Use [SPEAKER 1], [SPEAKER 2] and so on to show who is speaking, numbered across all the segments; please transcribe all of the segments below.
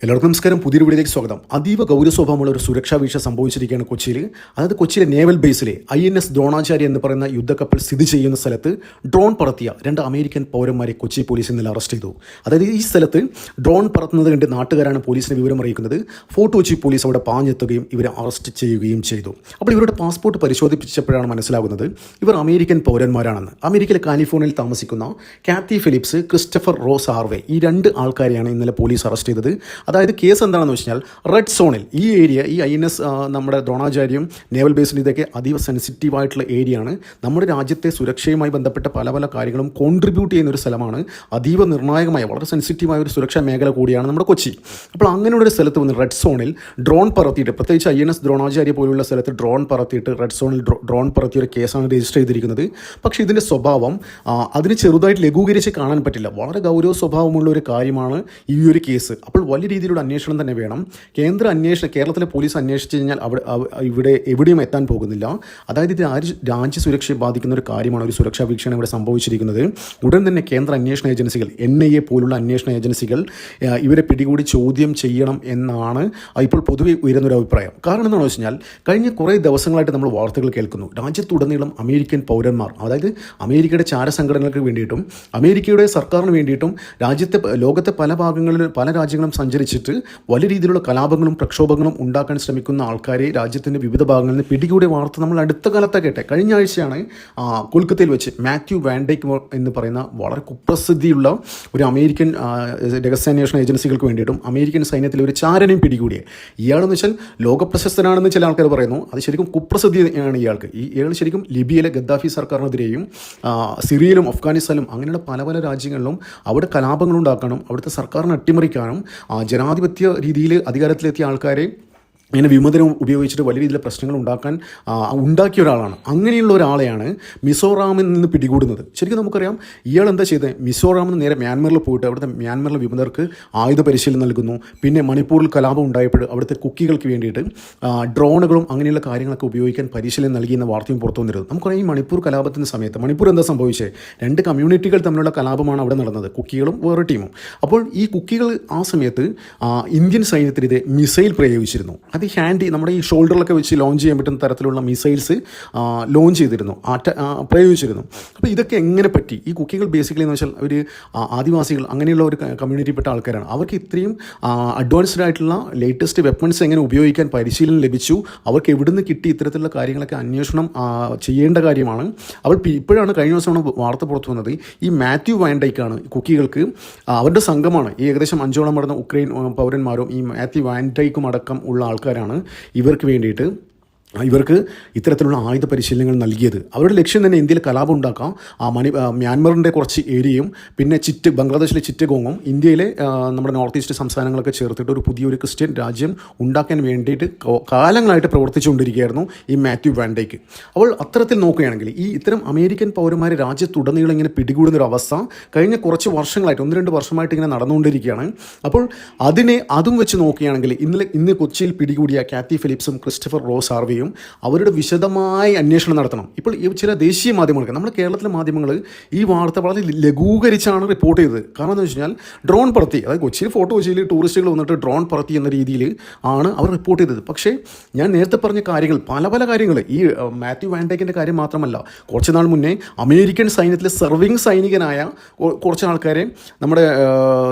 [SPEAKER 1] എല്ലാവർക്കും നമസ്കാരം. പുതിയൊരു വീഡിയോയിലേക്ക് സ്വാഗതം. അതീവ ഗൗരവസ്വഭാവമുള്ള ഒരു സുരക്ഷാ വീഴ്ച സംഭവിച്ചിരിക്കുകയാണ് കൊച്ചിയിൽ. അതായത് കൊച്ചിയിലെ നേവൽ ബേസിലെ INS ദ്രോണാചാരി എന്ന് പറയുന്ന യുദ്ധക്കപ്പൽ സ്ഥിതി ചെയ്യുന്ന സ്ഥലത്ത് ഡ്രോൺ പറത്തിയ 2 അമേരിക്കൻ പൗരന്മാരെ കൊച്ചി പോലീസ് ഇന്നലെ അറസ്റ്റ് ചെയ്തു. അതായത് ഈ സ്ഥലത്ത് ഡ്രോൺ പറത്തുന്നത് കണ്ട് നാട്ടുകാരാണ് പോലീസിനെ വിവരം അറിയിക്കുന്നത്. ഫോർട്ട് കൊച്ചി പോലീസ് അവിടെ പാഞ്ഞെത്തുകയും ഇവരെ അറസ്റ്റ് ചെയ്യുകയും ചെയ്തു. അപ്പോൾ ഇവരുടെ പാസ്പോർട്ട് പരിശോധിപ്പിച്ചപ്പോഴാണ് മനസ്സിലാകുന്നത് ഇവർ അമേരിക്കൻ പൗരന്മാരാണെന്ന്. അമേരിക്കയിലെ കാലിഫോർണിയയിൽ താമസിക്കുന്ന കാത്തി ഫിലിപ്സ്, ക്രിസ്റ്റഫർ റോസ് ഹാർവേ, ഈ 2 ആൾക്കാരെയാണ് ഇന്നലെ പോലീസ് അറസ്റ്റ് ചെയ്തത്. അതായത് കേസ് എന്താണെന്ന് വെച്ചാൽ റെഡ് സോണിൽ ഈ ഏരിയ, ഈ INS നമ്മുടെ ദ്രോണാചാര്യം നേവൽ ബേസിൽ ഇതൊക്കെ അതീവ സെൻസിറ്റീവായിട്ടുള്ള ഏരിയ ആണ്. നമ്മുടെ രാജ്യത്തെ സുരക്ഷയുമായി ബന്ധപ്പെട്ട പല പല കാര്യങ്ങളും കോൺട്രിബ്യൂട്ട് ചെയ്യുന്ന ഒരു സ്ഥലമാണ്. അതീവ നിർണായകമായ വളരെ സെൻസിറ്റീവായ ഒരു സുരക്ഷാ മേഖല കൂടിയാണ് നമ്മുടെ കൊച്ചി. അപ്പോൾ അങ്ങനെയുള്ള സ്ഥലത്ത് വന്ന് റെഡ് സോണിൽ ഡ്രോൺ പറത്തിയിട്ട്, പ്രത്യേകിച്ച് INS ദ്രോണാചാര്യ പോലുള്ള സ്ഥലത്ത് ഡ്രോൺ പറത്തിയിട്ട് റെഡ് സോണിൽ ഡ്രോൺ പറത്തിയ ഒരു കേസാണ് രജിസ്റ്റർ ചെയ്തിരിക്കുന്നത്. പക്ഷേ ഇതിൻ്റെ സ്വഭാവം അതിന് ചെറുതായിട്ട് ലഘൂകരിച്ച് കാണാൻ പറ്റില്ല. വളരെ ഗൗരവ സ്വഭാവമുള്ള ഒരു കാര്യമാണ് ഈ ഒരു കേസ്. അപ്പോൾ വലിയ രീതിയിലുള്ള അന്വേഷണം തന്നെ വേണം. കേരളത്തിലെ പോലീസ് അന്വേഷിച്ച് കഴിഞ്ഞാൽ ഇവിടെ എവിടെയും എത്താൻ പോകുന്നില്ല. അതായത് ഇത് രാജ്യ സുരക്ഷയെ ബാധിക്കുന്ന ഒരു കാര്യമാണ്. ഒരു സുരക്ഷാ വീക്ഷണം ഇവിടെ സംഭവിച്ചിരിക്കുന്നത്. ഉടൻ തന്നെ കേന്ദ്ര അന്വേഷണ ഏജൻസികൾ, NIA പോലുള്ള അന്വേഷണ ഏജൻസികൾ ഇവരെ പിടികൂടി ചോദ്യം ചെയ്യണം എന്നാണ് ഇപ്പോൾ പൊതുവെ ഉയരുന്നൊരു അഭിപ്രായം. കാരണം എന്താണെന്ന് വെച്ച് കഴിഞ്ഞാൽ കഴിഞ്ഞ കുറേ ദിവസങ്ങളായിട്ട് നമ്മൾ വാർത്തകൾ കേൾക്കുന്നു. രാജ്യത്തുടനീളം അമേരിക്കൻ പൗരന്മാർ, അതായത് അമേരിക്കയുടെ ചാരസംഘടനകൾക്ക് വേണ്ടിയിട്ടും അമേരിക്കയുടെ സർക്കാരിന് വേണ്ടിയിട്ടും ലോകത്തെ പല ഭാഗങ്ങളിലും പല രാജ്യങ്ങളും സഞ്ചരിച്ചിട്ട് വലിയ രീതിയിലുള്ള കലാപങ്ങളും പ്രക്ഷോഭങ്ങളും ഉണ്ടാക്കാൻ ശ്രമിക്കുന്ന ആൾക്കാരെ രാജ്യത്തിൻ്റെ വിവിധ ഭാഗങ്ങളിൽ നിന്ന് പിടികൂടിയ വാർത്ത നമ്മൾ അടുത്ത കാലത്ത് കേട്ടെ. കഴിഞ്ഞ ആഴ്ചയാണ് കൊൽക്കത്തയിൽ വെച്ച് മാത്യു വാൻഡൈക്ക് എന്ന് പറയുന്ന വളരെ കുപ്രസിദ്ധിയുള്ള ഒരു അമേരിക്കൻ രഹസ്യാന്വേഷണ ഏജൻസികൾക്ക് വേണ്ടിയിട്ടും അമേരിക്കൻ സൈന്യത്തിലെ ഒരു ചാരനെയും പിടികൂടിയത്. ഇയാളെന്ന് വെച്ചാൽ ലോകപ്രശസ്തനാണെന്ന് ചില ആൾക്കാർ പറയുന്നു. അത് ശരിക്കും കുപ്രസിദ്ധിയാണ് ഇയാൾക്ക്. ഇയാൾ ശരിക്കും ലിബിയയിലെ ഗദ്ദാഫി സർക്കാരിനെതിരെയും സിറിയയിലും അഫ്ഗാനിസ്ഥാനിലും അങ്ങനെയുള്ള പല പല രാജ്യങ്ങളിലും അവിടെ കലാപങ്ങളുണ്ടാക്കാനും അവിടുത്തെ സർക്കാരിനെ അട്ടിമറിക്കാനും ജനാധിപത്യ രീതിയിൽ അധികാരത്തിലെത്തിയ ആൾക്കാരെ ഇങ്ങനെ വിമതനം ഉപയോഗിച്ചിട്ട് വലിയ രീതിയിലെ പ്രശ്നങ്ങൾ ഉണ്ടാക്കിയ ഒരാളാണ്. അങ്ങനെയുള്ള ഒരാളെയാണ് മിസോറാമിൽ നിന്ന് പിടികൂടുന്നത്. ശരിക്കും നമുക്കറിയാം ഇയാൾ എന്താ ചെയ്തത്. മിസോറാമിൽ നിന്ന് നേരെ മ്യാൻമറിൽ പോയിട്ട് അവിടുത്തെ മ്യാൻമറിലെ വിമതർക്ക് ആയുധ പരിശീലനം നൽകുന്നു. പിന്നെ മണിപ്പൂരിൽ കലാപം ഉണ്ടായപ്പോൾ അവിടുത്തെ കുക്കികൾക്ക് വേണ്ടിയിട്ട് ഡ്രോണുകളും അങ്ങനെയുള്ള കാര്യങ്ങളൊക്കെ ഉപയോഗിക്കാൻ പരിശീലനം നൽകിയെന്ന വാർത്തയും പുറത്തു വന്നിരുന്നു. നമുക്കറിയാം ഈ മണിപ്പൂർ കലാപത്തിൻ്റെ സമയത്ത് മണിപ്പൂർ എന്താ സംഭവിച്ചത്, 2 കമ്മ്യൂണിറ്റികൾ തമ്മിലുള്ള കലാപമാണ് അവിടെ നടന്നത്, കുക്കികളും വേറെ ടീമും. അപ്പോൾ ഈ കുക്കികൾ ആ സമയത്ത് ഇന്ത്യൻ സൈന്യത്തിനെതിരെ മിസൈൽ പ്രയോഗിച്ചിരുന്നു. അത് നമ്മുടെ ഈ ഷോൾഡറിലൊക്കെ വെച്ച് ലോഞ്ച് ചെയ്യാൻ പറ്റുന്ന തരത്തിലുള്ള മിസൈൽസ് ലോഞ്ച് ചെയ്തിരുന്നു, പ്രയോഗിച്ചിരുന്നു. അപ്പോൾ ഇതൊക്കെ എങ്ങനെ പറ്റി? ഈ കുക്കികൾ ബേസിക്കലി എന്ന് വെച്ചാൽ ഒരു ആദിവാസികൾ അങ്ങനെയുള്ള ഒരു കമ്മ്യൂണിറ്റിപ്പെട്ട ആൾക്കാരാണ്. അവർക്ക് ഇത്രയും അഡ്വാൻസ്ഡ് ആയിട്ടുള്ള ലേറ്റസ്റ്റ് വെപ്പൺസ് എങ്ങനെ ഉപയോഗിക്കാൻ പരിശീലനം ലഭിച്ചു, അവർക്ക് എവിടുന്ന് കിട്ടി, ഇത്തരത്തിലുള്ള കാര്യങ്ങളൊക്കെ അന്വേഷണം ചെയ്യേണ്ട കാര്യമാണ്. ഇപ്പോഴാണ് കഴിഞ്ഞ ദിവസമാണ് വാർത്ത പുറത്തു വന്നത്. ഈ മാത്യു വാൻഡൈക്കാണ് കുക്കികൾക്ക്, അവരുടെ സംഘമാണ്, ഈ ഏകദേശം 5ഓളം വരുന്ന ഉക്രൈൻ പൗരന്മാരും ഈ മാത്യു വാൻഡൈക്കും അടക്കം ഉള്ള ആൾക്കാരാണ് ഇവർക്ക് വേണ്ടിയിട്ട് ഇത്തരത്തിലുള്ള ആയുധ പരിശീലനങ്ങൾ നൽകിയത്. അവരുടെ ലക്ഷ്യം തന്നെ ഇന്ത്യയിൽ കലാപം ഉണ്ടാക്കാം. മ്യാൻമറിൻ്റെ കുറച്ച് ഏരിയയും പിന്നെ ബംഗ്ലാദേശിലെ ചിറ്റഗോങ്ങും ഇന്ത്യയിലെ നമ്മുടെ നോർത്ത് ഈസ്റ്റ് സംസ്ഥാനങ്ങളൊക്കെ ചേർത്തിട്ട് ഒരു പുതിയൊരു ക്രിസ്ത്യൻ രാജ്യം ഉണ്ടാക്കാൻ വേണ്ടിയിട്ട് കാലങ്ങളായിട്ട് പ്രവർത്തിച്ചുകൊണ്ടിരിക്കുകയായിരുന്നു ഈ മാത്യു വാൻഡൈക്ക്. അപ്പോൾ അത്തരത്തിൽ നോക്കുകയാണെങ്കിൽ ഇത്തരം അമേരിക്കൻ പൗരന്മാരെ രാജ്യത്തുടനീളം ഇങ്ങനെ പിടികൂടുന്നൊരു അവസ്ഥ കഴിഞ്ഞ കുറച്ച് വർഷങ്ങളായിട്ട് 1-2 വർഷമായിട്ട് ഇങ്ങനെ നടന്നുകൊണ്ടിരിക്കുകയാണ്. അപ്പോൾ അതും വെച്ച് നോക്കുകയാണെങ്കിൽ ഇന്ന് കൊച്ചിയിൽ പിടികൂടിയ കാത്തി ഫിലിപ്സും ക്രിസ്റ്റഫർ റോസ് ഹാർവേയും അവരുടെ വിശദമായ അന്വേഷണം നടത്തണം. ഇപ്പോൾ ചില ദേശീയ മാധ്യമങ്ങൾക്ക്, നമ്മുടെ കേരളത്തിലെ മാധ്യമങ്ങൾ ഈ വാർത്ത വളരെ ലഘൂകരിച്ചാണ് റിപ്പോർട്ട് ചെയ്തത്. കാരണം എന്ന് വെച്ച് കഴിഞ്ഞാൽ ഡ്രോൺ പറത്തി, അതായത് ഫോർട്ട് കൊച്ചിയിൽ ടൂറിസ്റ്റുകൾ വന്നിട്ട് ഡ്രോൺ പറത്തി എന്ന രീതിയിൽ ആണ് അവർ റിപ്പോർട്ട് ചെയ്തത്. പക്ഷേ ഞാൻ നേരത്തെ പറഞ്ഞ കാര്യങ്ങൾ, പല കാര്യങ്ങൾ, ഈ മാത്യു വാൻഡൈക്കിൻ്റെ കാര്യം മാത്രമല്ല, കുറച്ച് നാൾ മുന്നേ അമേരിക്കൻ സൈന്യത്തിലെ സർവിങ് സൈനികനായ കുറച്ച് ആൾക്കാരെ നമ്മുടെ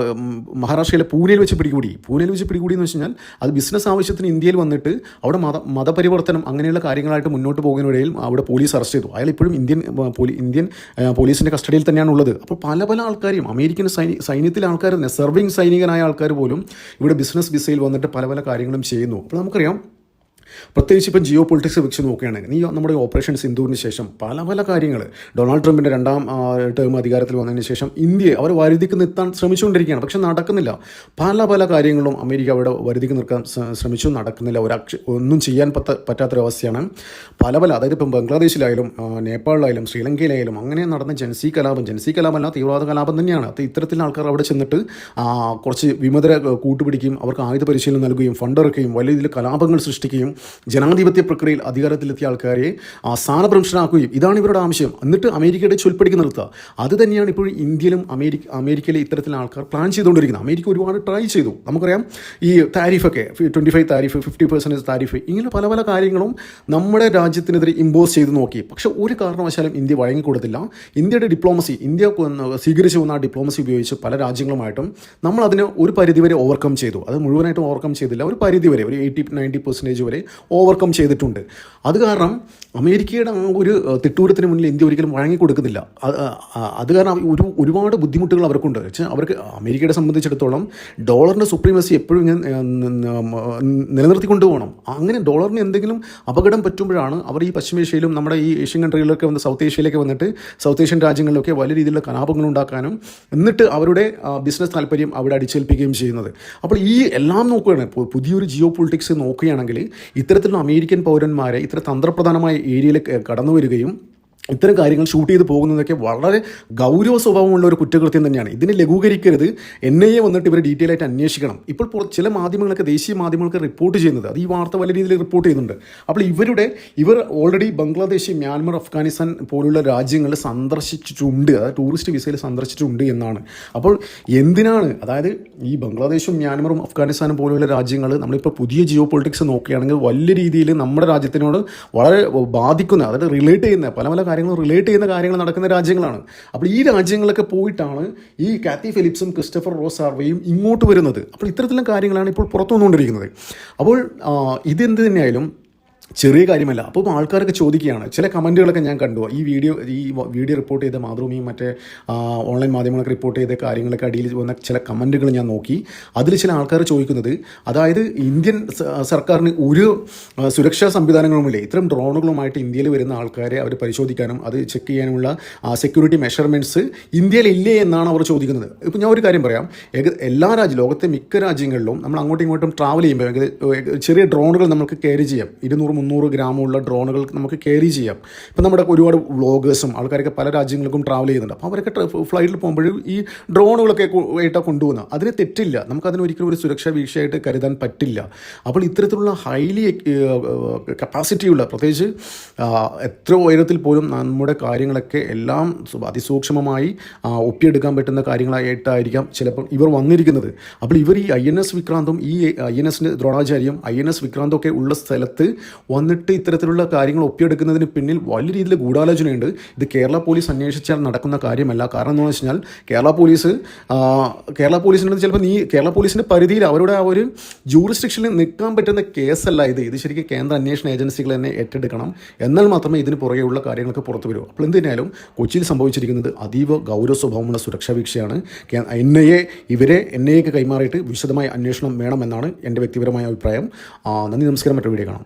[SPEAKER 1] മഹാരാഷ്ട്രയിലെ പൂനെയിൽ വെച്ച് പിടികൂടി എന്ന് വെച്ച് കഴിഞ്ഞാൽ അത് ബിസിനസ് ആവശ്യത്തിന് ഇന്ത്യയിൽ വന്നിട്ട് അവിടെ മതപരിവർത്തനം അങ്ങനെയുള്ള കാര്യങ്ങളായിട്ട് മുന്നോട്ട് പോകുന്നതിനിടയിൽ അവിടെ പോലീസ് അറസ്റ്റ് ചെയ്തു. അയാൾ ഇപ്പോഴും ഇന്ത്യൻ പോലീസിൻ്റെ കസ്റ്റഡിയിൽ തന്നെയാണ് ഉള്ളത്. അപ്പോൾ പല ആൾക്കാരും അമേരിക്കൻ സൈന്യത്തിലെ ആൾക്കാർ തന്നെ, സർവിങ് സൈനികനായ ആൾക്കാർ പോലും ഇവിടെ ബിസിനസ് വിസയിൽ വന്നിട്ട് പല കാര്യങ്ങളും ചെയ്യുന്നു. അപ്പോൾ നമുക്കറിയാം, പ്രത്യേകിച്ച് ഇപ്പം ജിയോ പൊളിറ്റിക്സ് വെച്ച് നോക്കുകയാണെങ്കിൽ നമ്മുടെ ഓപ്പറേഷൻ സിന്ദൂറിന് ശേഷം പല കാര്യങ്ങൾ, ഡൊണാൾഡ് ട്രംപിൻ്റെ 2ാം ടേം അധികാരത്തിൽ വന്നതിന് ശേഷം ഇന്ത്യയെ അവർ വരുതിക്ക് നിർത്താൻ ശ്രമിച്ചുകൊണ്ടിരിക്കുകയാണ്. പക്ഷെ നടക്കുന്നില്ല. പല കാര്യങ്ങളും അമേരിക്ക അവിടെ വരുതിക്ക് നിർത്താൻ ശ്രമിച്ചു, നടക്കുന്നില്ല. ഒന്നും ചെയ്യാൻ പറ്റാത്തൊരവസ്ഥയാണ്. അതായത് ഇപ്പം ബംഗ്ലാദേശിലായാലും നേപ്പാളിലായാലും ശ്രീലങ്കയിലായാലും അങ്ങനെ നടന്ന ജൻസി കലാപമല്ല, തീവ്രവാദ കലാപം തന്നെയാണ്. അത് ഇത്തരത്തിലുള്ള ആൾക്കാർ അവിടെ ചെന്നിട്ട് കുറച്ച് വിമതരെ കൂട്ടുപിടിക്കുകയും അവർക്ക് ആയുധ പരിശീലനം നൽകുകയും ഫണ്ട് ഇറക്കുകയും വലിയ രീതിയിൽ കലാപങ്ങൾ സൃഷ്ടിക്കുകയും ജനാധിപത്യ പ്രക്രിയയിൽ അധികാരത്തിലെത്തിയ ആൾക്കാരെ സ്ഥാനഭ്രംശനാക്കുകയും ഇതാണ് ഇവരുടെ ആവശ്യം. എന്നിട്ട് അമേരിക്കയുടെ ചൊൽപ്പടിക്ക് നിർത്തുക. അത് തന്നെയാണ് ഇപ്പോൾ ഇന്ത്യയിലും അമേരിക്കയിലെ ഇത്തരത്തിലുള്ള ആൾക്കാർ പ്ലാൻ ചെയ്തുകൊണ്ടിരിക്കുന്നത്. അമേരിക്ക ഒരുപാട് ട്രൈ ചെയ്തു. നമുക്കറിയാം ഈ താരിഫൊക്കെ 25 താരിഫ്, 50% താരിഫ്, ഇങ്ങനെ പല പല കാര്യങ്ങളും നമ്മുടെ രാജ്യത്തിനെതിരെ ഇമ്പോസ് ചെയ്ത് നോക്കി. പക്ഷേ ഒരു കാരണവശാലും ഇന്ത്യ വഴങ്ങിക്കൊടുത്തില്ല. ഇന്ത്യയുടെ ഡിപ്ലോമസി, ഇന്ത്യ സ്വീകരിച്ചു വന്ന ആ ഡിപ്ലോമസി ഉപയോഗിച്ച് പല രാജ്യങ്ങളുമായിട്ടും നമ്മൾ അതിനെ ഒരു പരിധിവരെ ഓവർകം ചെയ്തു. അത് മുഴുവനായിട്ടും ഓവർകം ചെയ്തില്ല, ഒരു പരിധിവരെ, ഒരു 80-90% വരെ ഓവർകം ചെയ്തിട്ടുണ്ട്. അത് കാരണം അമേരിക്കയുടെ ആ ഒരു തിട്ടൂരത്തിന് മുന്നിൽ ഇന്ത്യ ഒരിക്കലും വഴങ്ങിക്കൊടുക്കുന്നില്ല. അത് കാരണം ഒരുപാട് ബുദ്ധിമുട്ടുകൾ അവർക്കുണ്ട്. വെച്ചാൽ അവർക്ക് അമേരിക്കയെ സംബന്ധിച്ചിടത്തോളം ഡോളറിൻ്റെ സുപ്രീമസി എപ്പോഴും നിലനിർത്തിക്കൊണ്ടു പോകണം. അങ്ങനെ ഡോളറിന് എന്തെങ്കിലും അപകടം പറ്റുമ്പോഴാണ് അവർ ഈ പശ്ചിമേഷ്യയിലും നമ്മുടെ ഈ ഏഷ്യൻ കൺട്രികളിലൊക്കെ വന്ന് സൗത്ത് ഏഷ്യയിലേക്ക് വന്നിട്ട് സൗത്ത് ഏഷ്യൻ രാജ്യങ്ങളിലൊക്കെ വലിയ രീതിയിലുള്ള കലാപങ്ങൾ ഉണ്ടാക്കാനും എന്നിട്ട് അവരുടെ ബിസിനസ് താല്പര്യം അവിടെ അടിച്ചേൽപ്പിക്കുകയും ചെയ്യുന്നത്. അപ്പോൾ ഈ എല്ലാം നോക്കുകയാണ്, പുതിയൊരു ജിയോ പൊളിറ്റിക്സ് നോക്കുകയാണെങ്കിൽ ഇത്തരത്തിലുള്ള അമേരിക്കൻ പൗരന്മാരെ ഇത്ര തന്ത്രപ്രധാനമായ ഏരിയയിൽ കടന്നു വരികയും ഇത്തരം കാര്യങ്ങൾ ഷൂട്ട് ചെയ്ത് പോകുന്നതൊക്കെ വളരെ ഗൗരവ സ്വഭാവമുള്ള ഒരു കുറ്റകൃത്യം തന്നെയാണ്. ഇതിനെ ലഘൂകരിക്കരുത്. NIA വന്നിട്ട് ഇവർ ഡീറ്റെയിൽ ആയിട്ട് അന്വേഷിക്കണം. ഇപ്പോൾ ചില മാധ്യമങ്ങളൊക്കെ, ദേശീയ മാധ്യമങ്ങളൊക്കെ റിപ്പോർട്ട് ചെയ്യുന്നത്, അത് ഈ വാർത്ത വലിയ രീതിയിൽ റിപ്പോർട്ട് ചെയ്യുന്നുണ്ട്. അപ്പോൾ ഇവർ ഓൾറെഡി ബംഗ്ലാദേശ്, മ്യാൻമർ, അഫ്ഗാനിസ്ഥാൻ പോലുള്ള രാജ്യങ്ങൾ സന്ദർശിച്ചിട്ടുണ്ട്, അതായത് ടൂറിസ്റ്റ് വിസയിൽ സന്ദർശിച്ചിട്ടുണ്ട് എന്നാണ്. അപ്പോൾ എന്തിനാണ്, അതായത് ഈ ബംഗ്ലാദേശും മ്യാൻമറും അഫ്ഗാനിസ്ഥാനും പോലുള്ള രാജ്യങ്ങൾ നമ്മളിപ്പോൾ പുതിയ ജിയോ പൊളിറ്റിക്സ് നോക്കുകയാണെങ്കിൽ വലിയ രീതിയിൽ നമ്മുടെ രാജ്യത്തിനോട് വളരെ ബാധിക്കുന്ന, അതായത് റിലേറ്റ് ചെയ്യുന്ന പല പല റിലേറ്റ് ചെയ്യുന്ന കാര്യങ്ങൾ നടക്കുന്ന രാജ്യങ്ങളാണ്. അപ്പോൾ ഈ രാജ്യങ്ങളൊക്കെ പോയിട്ടാണ് ഈ കാത്തി ഫിലിപ്സും ക്രിസ്റ്റഫർ റോസ് ഹാർവേയും ഇങ്ങോട്ട് വരുന്നത്. അപ്പോൾ ഇത്തരത്തിലുള്ള കാര്യങ്ങളാണ് ഇപ്പോൾ പുറത്തു വന്നുകൊണ്ടിരിക്കുന്നത്. അപ്പോൾ ഇതെന്ത് തന്നെയായാലും ചെറിയ കാര്യമല്ല. അപ്പോൾ ആൾക്കാരൊക്കെ ചോദിക്കുകയാണ്, ചില കമൻറ്റുകളൊക്കെ ഞാൻ കണ്ടു. ഈ വീഡിയോ റിപ്പോർട്ട് ചെയ്ത മാതൃഭൂമിയും മറ്റേ ഓൺലൈൻ മാധ്യമങ്ങളൊക്കെ റിപ്പോർട്ട് ചെയ്ത കാര്യങ്ങളൊക്കെ അടിയിൽ വന്ന ചില കമൻറ്റുകൾ ഞാൻ നോക്കി. അതിൽ ചില ആൾക്കാർ ചോദിക്കുന്നത്, അതായത് ഇന്ത്യൻ സർക്കാരിന് ഒരു സുരക്ഷാ സംവിധാനങ്ങളുമില്ലേ, ഇത്തരം ഡ്രോണുകളുമായിട്ട് ഇന്ത്യയിൽ വരുന്ന ആൾക്കാരെ അവർ പരിശോധിക്കാനും അത് ചെക്ക് ചെയ്യാനുമുള്ള സെക്യൂരിറ്റി മെഷർമെൻറ്റ്സ് ഇന്ത്യയിലില്ലേ എന്നാണ് അവർ ചോദിക്കുന്നത്. ഇപ്പോൾ ഞാൻ ഒരു കാര്യം പറയാം, എല്ലാ ലോകത്തെ മിക്ക രാജ്യങ്ങളിലും നമ്മൾ അങ്ങോട്ടും ഇങ്ങോട്ടും ട്രാവൽ ചെയ്യുമ്പോൾ ചെറിയ ഡ്രോണുകൾ നമുക്ക് ക്യാരി ചെയ്യാം. 200-300 ഗ്രാമുള്ള ഡ്രോണുകൾ നമുക്ക് ക്യാരി ചെയ്യാം. ഇപ്പം നമ്മുടെ ഒരുപാട് വ്ളോഗേഴ്സും ആൾക്കാരൊക്കെ പല രാജ്യങ്ങൾക്കും ട്രാവൽ ചെയ്യുന്നുണ്ട്. അപ്പോൾ അവരൊക്കെ ഫ്ലൈറ്റിൽ പോകുമ്പോൾ ഈ ഡ്രോണുകളൊക്കെ ആയിട്ടാണ് കൊണ്ടുപോകുന്നത്. അതിന് തെറ്റില്ല, നമുക്കതിന് ഒരിക്കലും ഒരു സുരക്ഷാ വീഴ്ചയായിട്ട് കരുതാൻ പറ്റില്ല. അപ്പോൾ ഇത്തരത്തിലുള്ള ഹൈലി കപ്പാസിറ്റിയുള്ള, പ്രത്യേകിച്ച് എത്ര ഉയരത്തിൽ പോലും നമ്മുടെ കാര്യങ്ങളൊക്കെ എല്ലാം അതിസൂക്ഷ്മമായി ഒപ്പിയെടുക്കാൻ പറ്റുന്ന കാര്യങ്ങളായിട്ടായിരിക്കാം ചിലപ്പോൾ ഇവർ വന്നിരിക്കുന്നത്. അപ്പോൾ ഇവർ ഈ INS വിക്രാന്തും ഈ INS ദ്രോണാചാര്യം INS വിക്രാന്തും ഒക്കെ ഉള്ള സ്ഥലത്ത് വന്നിട്ട് ഇത്തരത്തിലുള്ള കാര്യങ്ങൾ ഒപ്പിയെടുക്കുന്നതിന് പിന്നിൽ വലിയ രീതിയിൽ ഗൂഢാലോചനയുണ്ട്. ഇത് കേരള പോലീസ് അന്വേഷിച്ചാൽ നടക്കുന്ന കാര്യമല്ല. കാരണം എന്താണെന്ന് വെച്ച് കഴിഞ്ഞാൽ കേരള പോലീസിൻ്റെ ചിലപ്പോൾ കേരള പോലീസിൻ്റെ പരിധിയിൽ അവരുടെ ആ ഒരു ജൂറിസ്ഡിക്ഷനിൽ നിൽക്കാൻ പറ്റുന്ന കേസല്ല ഇത് ശരിക്കും കേന്ദ്ര അന്വേഷണ ഏജൻസികൾ തന്നെ ഏറ്റെടുക്കണം. എന്നാൽ മാത്രമേ ഇതിന് പുറകെയുള്ള കാര്യങ്ങളൊക്കെ പുറത്തു വരൂ. അപ്പോൾ എന്തിനായാലും കൊച്ചിയിൽ സംഭവിച്ചിരിക്കുന്നത് അതീവ ഗൗരവ സ്വഭാവമുള്ള സുരക്ഷാ വീഴ്ചയാണ്. NIAക്ക് കൈമാറിയിട്ട് വിശദമായ അന്വേഷണം വേണമെന്നാണ് എൻ്റെ വ്യക്തിപരമായ അഭിപ്രായം. നന്ദി, നമസ്കാരം. മറ്റൊരു വീഡിയോ കാണാം.